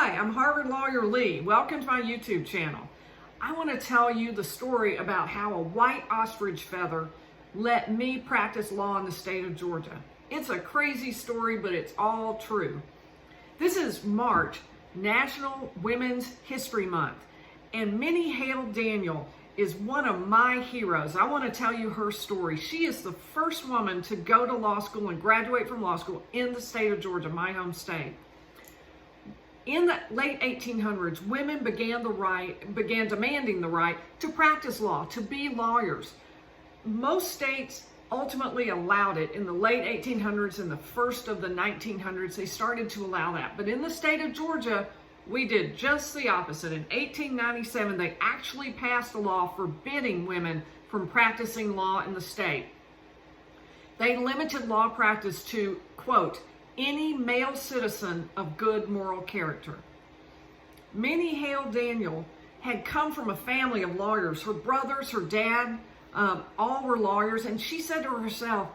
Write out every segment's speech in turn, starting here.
Hi, I'm Harvard lawyer Lee. Welcome to my YouTube channel. I want to tell you the story about how a white ostrich feather let me practice law in the state of Georgia. It's a crazy story, but it's all true. This is March, National Women's History Month, and Minnie Hale Daniel is one of my heroes. I want to tell you her story. She is the first woman to go to law school and graduate from law school in the state of Georgia, my home state. In the late 1800s, women began demanding the right to practice law, to be lawyers. Most states ultimately allowed it in the late 1800s and the first of the 1900s. They started to allow that. But in the state of Georgia, we did just the opposite. In 1897, they actually passed a law forbidding women from practicing law in the state. They limited law practice to, quote, any male citizen of good moral character. Minnie Hale Daniel had come from a family of lawyers. Her brothers, her dad, all were lawyers, and she said to herself,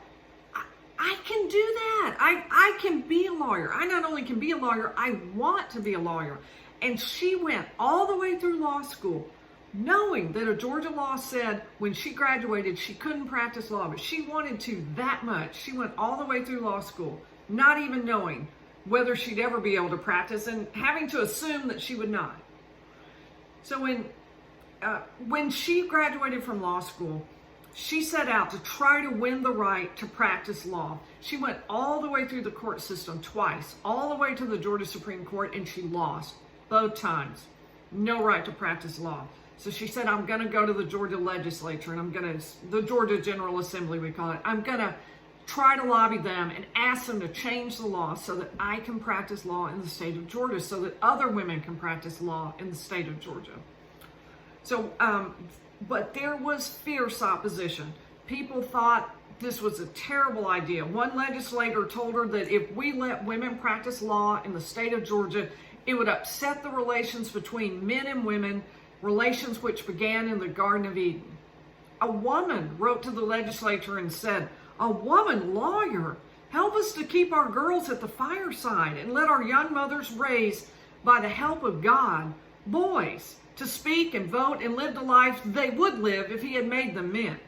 I can do that. I can be a lawyer. I not only can be a lawyer, I want to be a lawyer. And she went all the way through law school, knowing that a Georgia law said when she graduated she couldn't practice law, but she wanted to that much. She went all the way through law school, not even knowing whether she'd ever be able to practice and having to assume that she would not. So when she graduated from law school, she set out to try to win the right to practice law. She went all the way through the court system twice, all the way to the Georgia Supreme Court, and she lost both times. No right to practice law. So she said, I'm going to go to the Georgia legislature, and the Georgia General Assembly, we call it. I'm going to try to lobby them and ask them to change the law so that I can practice law in the state of Georgia, so that other women can practice law in the state of Georgia. So, but there was fierce opposition. People thought this was a terrible idea. One legislator told her that if we let women practice law in the state of Georgia, it would upset the relations between men and women, relations which began in the Garden of Eden. A woman wrote to the legislature and said, a woman lawyer, help us to keep our girls at the fireside and let our young mothers raise, by the help of God, boys to speak and vote and live the life they would live if he had made them men.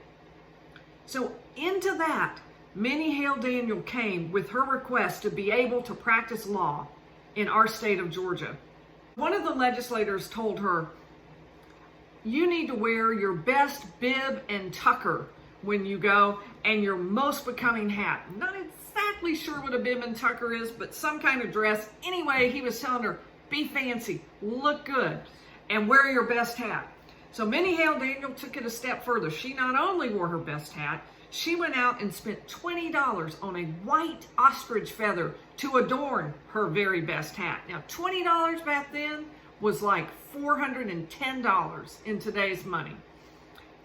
So into that, Minnie Hale Daniel came with her request to be able to practice law in our state of Georgia. One of the legislators told her, you need to wear your best bib and tucker when you go, and your most becoming hat. Not exactly sure what a bib and tucker is, but some kind of dress. Anyway, he was telling her, be fancy, look good, and wear your best hat. So Minnie Hale Daniel took it a step further. She not only wore her best hat, she went out and spent $20 on a white ostrich feather to adorn her very best hat. Now, $20 back then was like $410 in today's money.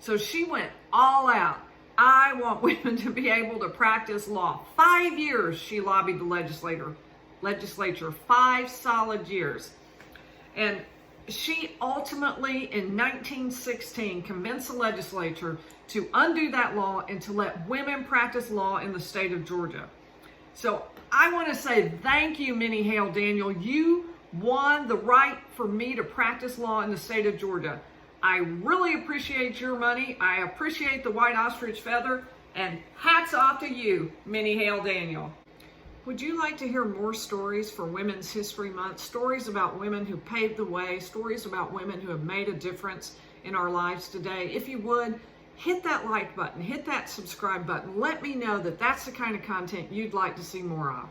So she went all out. I want women to be able to practice law. 5 years she lobbied the legislature, 5 solid years. And she ultimately, in 1916, convinced the legislature to undo that law and to let women practice law in the state of Georgia. So I want to say thank you, Minnie Hale Daniel. You won the right for me to practice law in the state of Georgia. I really appreciate your money. I appreciate the white ostrich feather, and hats off to you, Minnie Hale Daniel. Would you like to hear more stories for Women's History Month? Stories about women who paved the way, stories about women who have made a difference in our lives today? If you would, hit that like button, hit that subscribe button. Let me know that that's the kind of content you'd like to see more of.